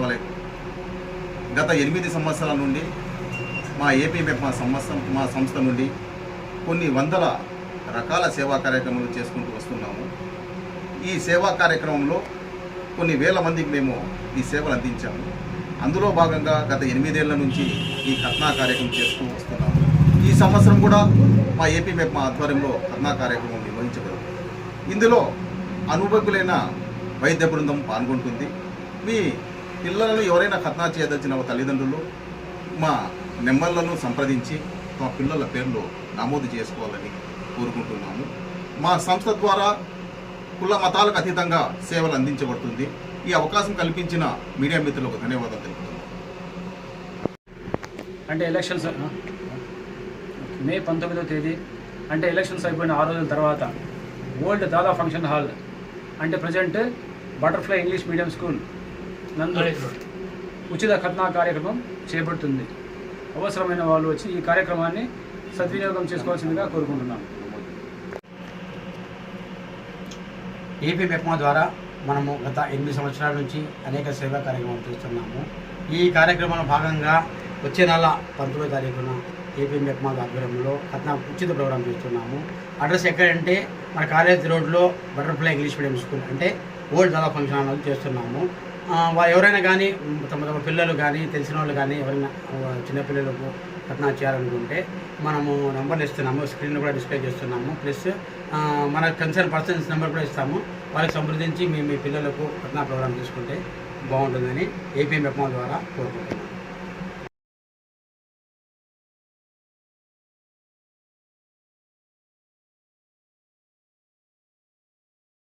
సేవలే. గత 8 సంవత్సరాల నుండి మా ఏపీ మెప్ మా సంస్థ నుండి కొన్ని వందల రకాల సేవా కార్యక్రమాలు చేసుకుంటూ వస్తున్నాము. ఈ సేవా కార్యక్రమంలో కొన్ని వేల మందికి మేము ఈ సేవలు అందించాము. అందులో భాగంగా గత 8 ఏళ్ల నుంచి ఈ కథనా కార్యక్రమం చేస్తూ వస్తున్నాము. ఈ సంవత్సరం కూడా మా ఏపీ మెప్ ఆధ్వర్యంలో కథనా కార్యక్రమం నిర్వహించబడుతుంది. ఇందులో అనుభవకులైన వైద్య బృందం పాల్గొంటుంది. మీ పిల్లలను ఎవరైనా కథనా చేయదలిచిన తల్లిదండ్రులు మా నెంబర్లను సంప్రదించి మా పిల్లల పేర్లు నమోదు చేసుకోవాలని కోరుకుంటున్నాము. మా సంస్థ ద్వారా కుల మతాలకు అతీతంగా సేవలు అందించబడుతుంది. ఈ అవకాశం కల్పించిన మీడియా మిత్రులకు ధన్యవాదాలు తెలుపుతున్నాను. అంటే ఎలక్షన్స్ మే 19వ తేదీ అంటే ఎలక్షన్స్ అయిపోయిన 6 రోజుల తర్వాత ఓల్డ్ దాదా ఫంక్షన్ హాల్ అంటే present butterfly English medium school నందు ఉచిత కథనా కార్యక్రమం చేపడుతుంది. అవసరమైన వాళ్ళు వచ్చి ఈ కార్యక్రమాన్ని సద్వినియోగం చేసుకోవాల్సిందిగా కోరుకుంటున్నాం. ఏపీ మెప్మా ద్వారా మనము గత 8 సంవత్సరాల నుంచి అనేక సేవా కార్యక్రమాలు చేస్తున్నాము. ఈ కార్యక్రమంలో భాగంగా వచ్చే నెల 19వ తారీఖున ఏపీ మెప్మా ఆధ్వర్యంలో కథనా ఉచిత ప్రోగ్రాం చేస్తున్నాము. అడ్రస్ ఎక్కడంటే మన కాలేజ్ రోడ్లో బటర్ఫ్లై ఇంగ్లీష్ మీడియం స్కూల్ అంటే ఓల్డ్ దాదా ఫంక్షన్ హాల్ చేస్తున్నాము. ఎవరైనా కానీ తమ పిల్లలు కానీ తెలిసిన వాళ్ళు కానీ ఎవరైనా చిన్నపిల్లలకు కథనా చేయాలనుకుంటే మనము నెంబర్లు ఇస్తున్నాము, స్క్రీన్లో కూడా డిస్ప్లే చేస్తున్నాము. ప్లస్ మన కన్సర్న్ పర్సన్స్ నెంబర్ కూడా ఇస్తాము. వాళ్ళకి సంప్రదించి మీ పిల్లలకు కథనా ప్రోగ్రాం తీసుకుంటే బాగుంటుందని ఏపీ మెప్మా ద్వారా కోరుకుంటున్నాము.